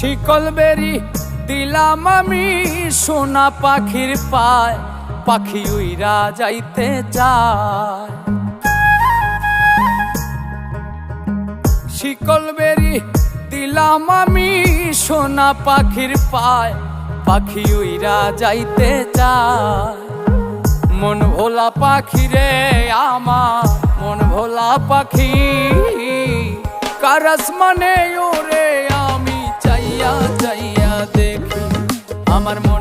শিকল বেরি দিলাম আমি সোনা পাখির পায়, পাখি উইরা যাইতে চায়। শিকল বেরি দিলাম আমি সোনা পাখির পায়, পাখি উইরা যাইতে চায়। মন ভোলা পাখি রে আমার, মন ভোলা পাখি, কার আসমানে ওরে আমি চাইয়া চাইয়া দেখি। আমার মন